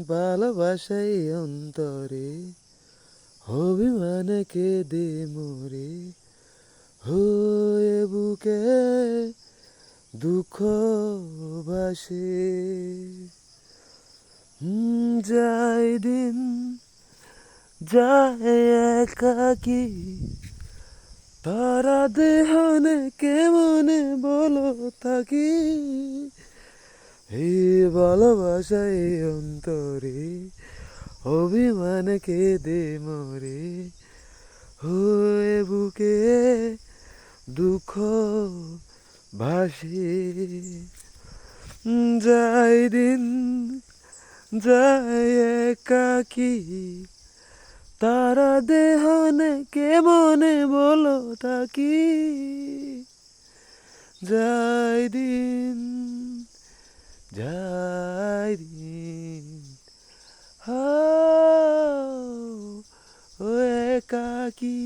ভালোবাসাই অন্তরে অভিমানে কেঁদে মরে হয়ে বুকে দুঃখ ভাসে। যাই দিন যায় একাকি, তারা দেহনে কেমনে বলো থাকি। এই ভালোবাসায় অন্তরে অভিমান কেঁদে মরে হয়ে বুকে দুঃখ ভাসে। যাই দিন যায় একাকি, তারা দেহনে কেমনে বলো থাকি। যাই দিন যাই দিন ও একাকি।